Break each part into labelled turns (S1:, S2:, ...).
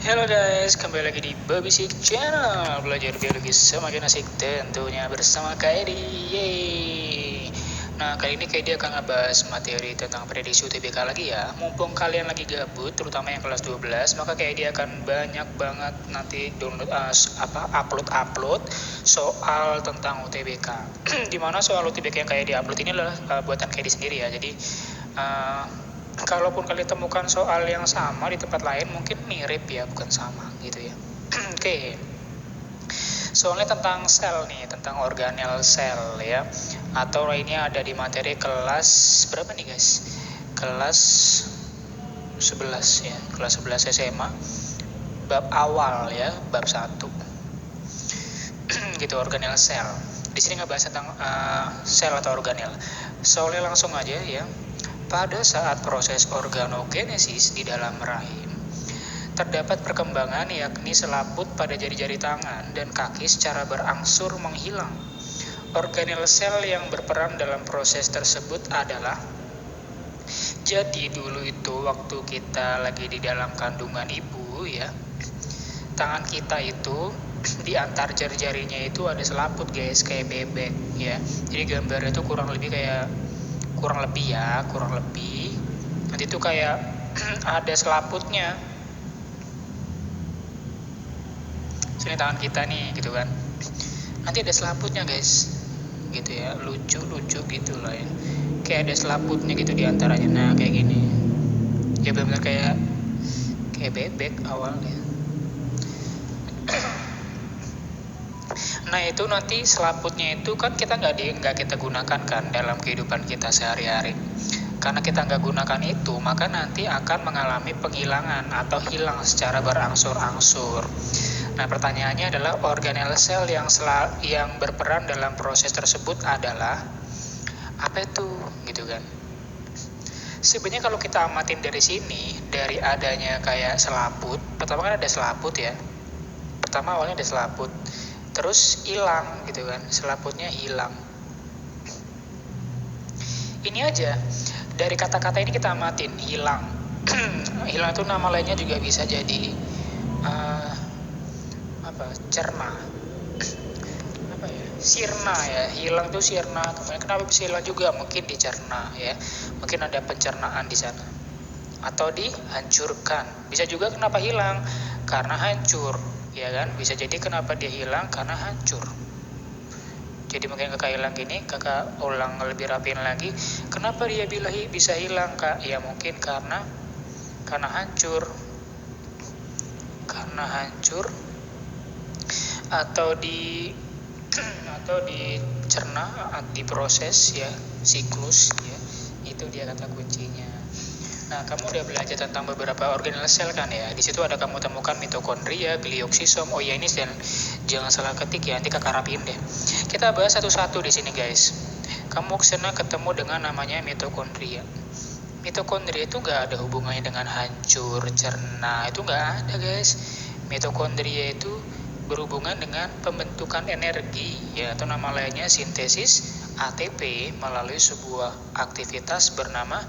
S1: Halo guys, kembali lagi di Babysik Channel. Belajar biologi semakin asik tentunya bersama Kak Edi. Yeay. Nah, kali ini Kak Edi akan ngebahas materi tentang prediksi UTBK lagi ya. Mumpung kalian lagi gabut, terutama yang kelas 12, maka Kak Edi akan banyak banget nanti download upload soal tentang UTBK. Dimana soal UTBK yang Kak Edi upload ini adalah buatan Kak Edi sendiri ya. Jadi kalaupun kalian temukan soal yang sama di tempat lain mungkin mirip ya, bukan sama gitu ya. Oke. Soalnya tentang sel nih, tentang organel sel ya. Atau ini ada di materi kelas berapa nih guys? Kelas 11 ya, kelas 11 SMA. Bab awal ya, bab 1. Gitu, organel sel. Di sini ngebahas tentang sel atau organel. Soalnya langsung aja ya. Pada saat proses organogenesis di dalam rahim, terdapat perkembangan yakni selaput pada jari-jari tangan dan kaki secara berangsur menghilang. Organel sel yang berperan dalam proses tersebut adalah, jadi dulu itu waktu kita lagi di dalam kandungan ibu ya, tangan kita itu di antar jari-jarinya itu ada selaput guys, kayak bebek ya. Jadi gambarnya itu kurang lebih nanti itu kayak ada selaputnya. Sini tangan kita nih gitu kan, nanti ada selaputnya guys gitu ya, lucu gitu lah ya, kayak ada selaputnya gitu di antaranya. Nah kayak gini ya, benar-benar kayak bebek awalnya. Nah itu nanti selaputnya itu kan kita nggak kita gunakan kan dalam kehidupan kita sehari-hari. Karena kita nggak gunakan itu, maka nanti akan mengalami penghilangan atau hilang secara berangsur-angsur. Nah pertanyaannya adalah organel sel yang berperan dalam proses tersebut adalah apa itu gitu kan. Sebenarnya kalau kita amatin dari sini, dari adanya kayak selaput, pertama kan ada selaput ya. Pertama awalnya ada selaput, terus hilang gitu kan, selaputnya hilang. Ini aja, dari kata-kata ini kita amatin, hilang. Hilang itu nama lainnya juga bisa jadi cerna, sirna ya. Hilang tuh sirna. Kemudian kenapa bisa hilang juga? Mungkin dicerna ya, mungkin ada pencernaan di sana, atau dihancurkan. Bisa juga kenapa hilang, karena hancur ya kan. Bisa jadi kenapa dia hilang, karena hancur. Jadi mungkin kakak hilang gini, kakak ulang lebih rapiin lagi. Kenapa dia bisa hilang kak? Ya mungkin karena hancur. Karena hancur atau dicerna, diproses ya, siklus ya. Itu dia kata kuncinya. Nah, kamu udah belajar tentang beberapa organel sel kan ya? Di situ ada kamu temukan mitokondria, glioksisom. Oh ya, ini jangan salah ketik ya, nanti kakak rapiin deh. Kita bahas satu-satu di sini guys. Kamu kesana ketemu dengan namanya mitokondria. Mitokondria itu nggak ada hubungannya dengan hancur, cerna, itu nggak ada guys. Mitokondria itu berhubungan dengan pembentukan energi ya, atau nama lainnya sintesis ATP melalui sebuah aktivitas bernama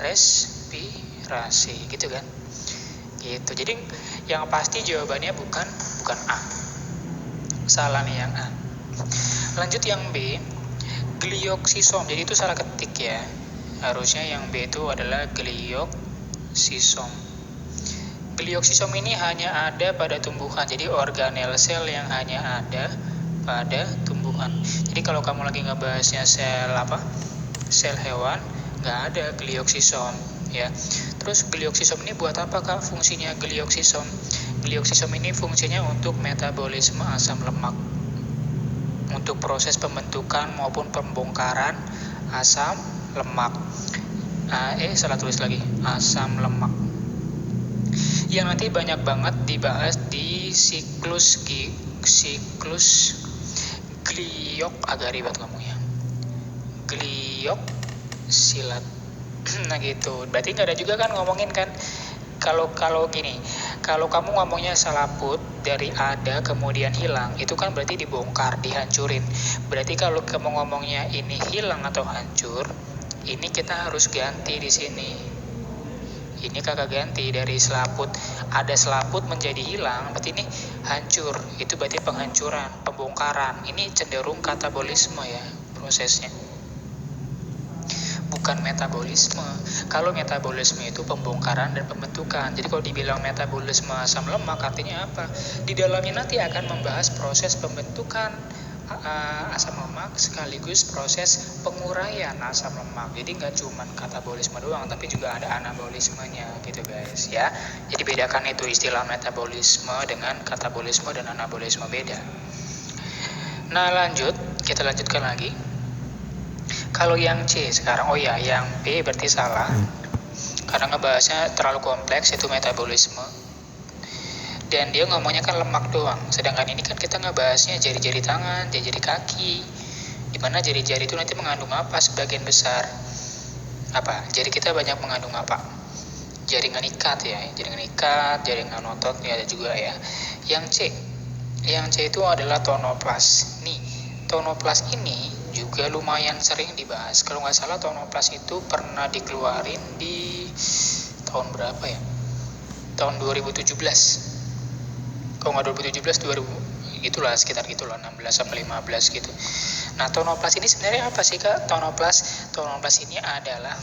S1: respirasi gitu kan. Gitu. Jadi yang pasti jawabannya bukan A. Salah nih yang A. Lanjut yang B, glioksisom. Jadi itu salah ketik ya. Harusnya yang B itu adalah glioksisom. Glioksisom ini hanya ada pada tumbuhan. Jadi organel sel yang hanya ada pada tumbuhan. Jadi kalau kamu lagi ngebahasnya sel hewan, nggak ada glioksisom ya. Terus glioksisom ini buat apa kak fungsinya glioksisom? Glioksisom ini fungsinya untuk metabolisme asam lemak, untuk proses pembentukan maupun pembongkaran asam lemak. Salah tulis lagi, asam lemak, yang nanti banyak banget dibahas di siklus gliok, agak ribet ngomongnya, gliok silat. Nah gitu, berarti nggak ada juga kan ngomongin kan, kalau gini, kalau kamu ngomongnya selaput dari ada kemudian hilang, itu kan berarti dibongkar, dihancurin. Berarti kalau kamu ngomongnya ini hilang atau hancur, ini kita harus ganti di sini Ini kakak ganti dari selaput, ada selaput menjadi hilang, berarti ini hancur. Itu berarti penghancuran, pembongkaran. Ini cenderung katabolisme ya prosesnya, bukan metabolisme. Kalau metabolisme itu pembongkaran dan pembentukan. Jadi kalau dibilang metabolisme asam lemak, artinya apa? Di dalamnya nanti akan membahas proses pembentukan asam lemak sekaligus proses penguraian asam lemak. Jadi nggak cuma katabolisme doang, tapi juga ada anabolismenya gitu guys ya. Jadi bedakan itu istilah metabolisme dengan katabolisme dan anabolisme beda. Nah lanjut, kita lanjutkan lagi. Kalau yang C sekarang, yang B berarti salah karena ngebahasnya terlalu kompleks, itu metabolisme. Dan dia ngomongnya kan lemak doang. Sedangkan ini kan kita ngebahasnya jari-jari tangan, jari-jari kaki. Dimana jari-jari itu nanti mengandung apa sebagian besar? Apa? Jari kita banyak mengandung apa? Jaringan ikat ya. Jaringan ikat, jaringan otot ya ada juga ya. Yang C itu adalah tonoplas. Nih, tonoplas ini juga lumayan sering dibahas. Kalau nggak salah tonoplas itu pernah dikeluarin di tahun berapa ya? Tahun 2017. Kalau nggak 2017, 2000, itulah sekitar gitulah 16 sampai 15 gitu. Nah, tonoplas ini sebenarnya apa sih Kak? Tonoplas ini adalah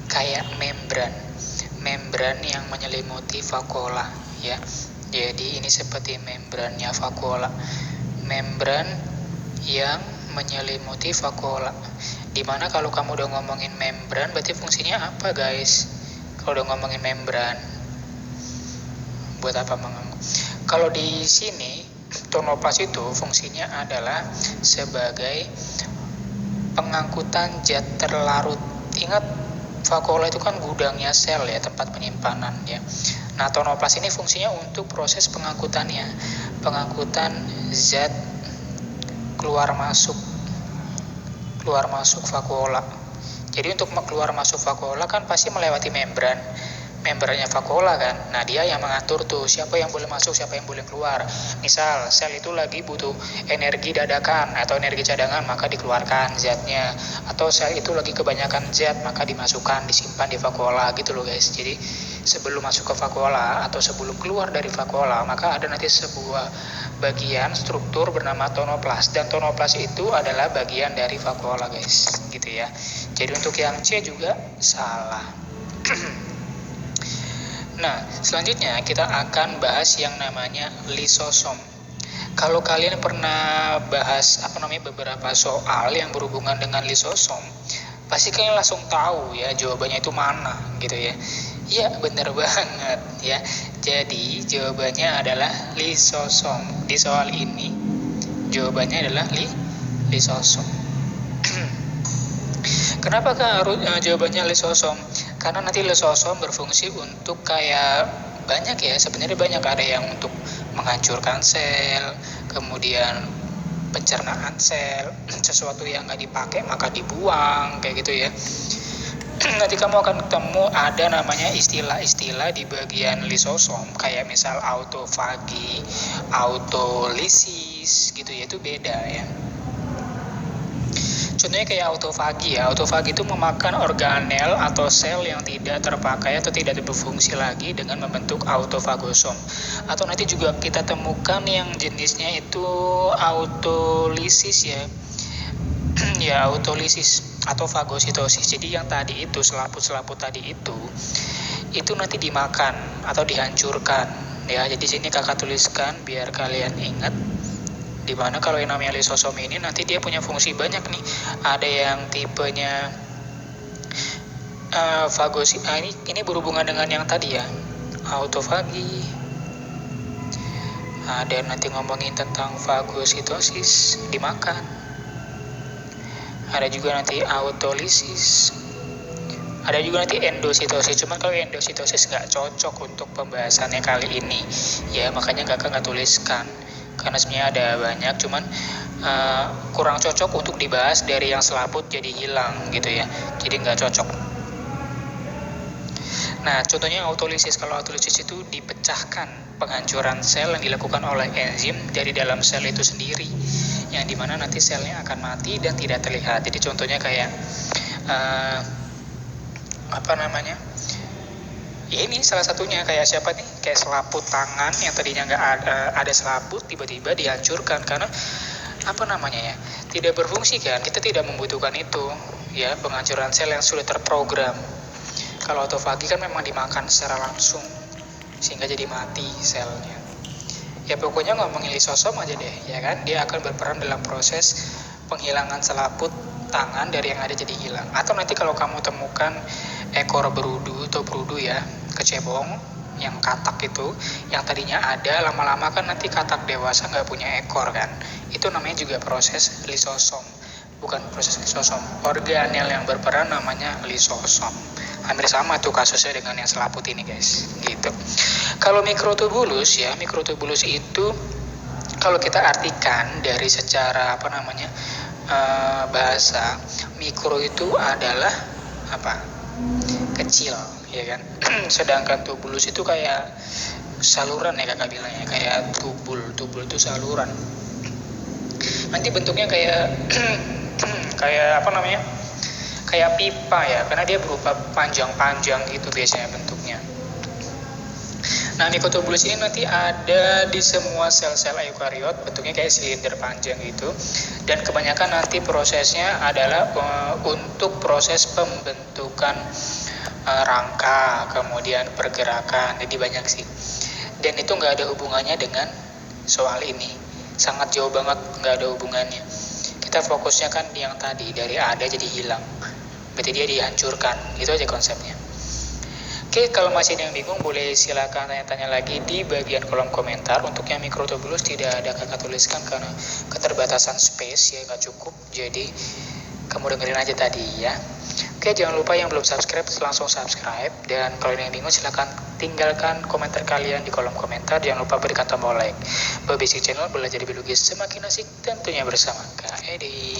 S1: kayak membran yang menyelimuti vakuola ya. Jadi ini seperti membrannya vakuola. Membran yang menyelimuti vakuola. Dimana kalau kamu udah ngomongin membran, berarti fungsinya apa guys? Kalau udah ngomongin membran, buat apa Kalau di sini tonoplas itu fungsinya adalah sebagai pengangkutan zat terlarut. Ingat, vakuola itu kan gudangnya sel ya, tempat penyimpanan ya. Nah, tonoplas ini fungsinya untuk proses pengangkutannya, pengangkutan zat keluar masuk vakuola. Jadi untuk keluar masuk vakuola kan pasti melewati membrannya vakuola kan. Nah, dia yang mengatur tuh siapa yang boleh masuk, siapa yang boleh keluar. Misal sel itu lagi butuh energi dadakan atau energi cadangan, maka dikeluarkan zatnya. Atau sel itu lagi kebanyakan zat, maka dimasukkan, disimpan di vakuola gitu loh guys. Jadi sebelum masuk ke vakuola atau sebelum keluar dari vakuola, maka ada nanti sebuah bagian struktur bernama tonoplas, dan tonoplas itu adalah bagian dari vakuola guys gitu ya. Jadi untuk yang C juga salah. Nah, selanjutnya kita akan bahas yang namanya lisosom. Kalau kalian pernah bahas beberapa soal yang berhubungan dengan lisosom, pasti kalian langsung tahu ya jawabannya itu mana gitu ya. Iya, benar banget ya. Jadi jawabannya adalah lisosom. Di soal ini jawabannya adalah lisosom. Kenapa jawabannya lisosom? Karena nanti lisosom berfungsi untuk kayak banyak ya, sebenarnya banyak, ada yang untuk menghancurkan sel, kemudian pencernaan sel, sesuatu yang nggak dipakai maka dibuang kayak gitu ya. Nanti kamu akan ketemu ada namanya istilah-istilah di bagian lisosom, kayak misal autofagi, autolisis gitu ya, itu beda ya. Contohnya kayak autofagi ya. Autofagi itu memakan organel atau sel yang tidak terpakai atau tidak berfungsi lagi dengan membentuk autofagosom. Atau nanti juga kita temukan yang jenisnya itu autolisis ya. Ya, autolisis atau fagositosis. Jadi yang tadi itu, selaput-selaput tadi itu nanti dimakan atau dihancurkan ya. Jadi sini kakak tuliskan biar kalian ingat. Dimana kalau yang namanya lisosom ini nanti dia punya fungsi banyak nih. Ada yang tipenya ini berhubungan dengan yang tadi ya, autofagi. Ada nanti ngomongin tentang fagositosis, dimakan. Ada juga nanti autolisis. Ada juga nanti endositosis. Cuman kalau endositosis nggak cocok untuk pembahasannya kali ini ya, makanya kakak nggak tuliskan. Karena sebenarnya ada banyak, cuman kurang cocok untuk dibahas dari yang selaput jadi hilang gitu ya. Jadi nggak cocok. Nah, contohnya autolisis. Kalau autolisis itu dipecahkan, penghancuran sel yang dilakukan oleh enzim dari dalam sel itu sendiri, yang dimana nanti selnya akan mati dan tidak terlihat. Jadi contohnya kayak ini salah satunya kayak siapa nih, kayak selaput tangan yang tadinya nggak ada selaput tiba-tiba dihancurkan karena apa namanya ya, tidak berfungsi kan, kita tidak membutuhkan itu ya, penghancuran sel yang sudah terprogram. Kalau autofagi kan memang dimakan secara langsung sehingga jadi mati selnya. Ya pokoknya ngomongin lisosom aja deh ya kan, dia akan berperan dalam proses penghilangan selaput tangan dari yang ada jadi hilang. Atau nanti kalau kamu temukan ekor berudu atau berudu ya, kecebong yang katak itu, yang tadinya ada, lama-lama kan nanti katak dewasa nggak punya ekor kan, itu namanya juga proses lisosom. Bukan proses lisosom, organel yang berperan namanya lisosom. Hampir sama tuh kasusnya dengan yang selaput ini guys, gitu. Kalau mikrotubulus ya, mikrotubulus itu kalau kita artikan dari secara apa namanya bahasa, mikro itu adalah apa, kecil ya kan. Sedangkan tubulus itu kayak saluran ya kakak bilang ya, kayak tubul itu saluran. Nanti bentuknya kayak kayak apa namanya, kayak pipa ya, karena dia berupa panjang-panjang gitu biasanya bentuknya. Nah, mikrotubulus ini nanti ada di semua sel-sel eukariot, bentuknya kayak silinder panjang gitu. Dan kebanyakan nanti prosesnya adalah untuk proses pembentukan rangka, kemudian pergerakan, jadi banyak sih. Dan itu nggak ada hubungannya dengan soal ini, sangat jauh banget nggak ada hubungannya. Kita fokusnya kan yang tadi, dari ada jadi hilang, berarti dia dihancurkan, itu aja konsepnya. Oke, kalau masih ada yang bingung boleh silakan tanya-tanya lagi di bagian kolom komentar. Untuk yang mikrotubulus tidak ada kakak tuliskan karena keterbatasan space ya, nggak cukup, jadi kamu dengerin aja tadi ya. Oke, jangan lupa yang belum subscribe langsung subscribe, dan kalau ada yang bingung silakan tinggalkan komentar kalian di kolom komentar. Jangan lupa berikan tombol like. Basic Channel, belajar biologi semakin asik tentunya bersama Kak Edi.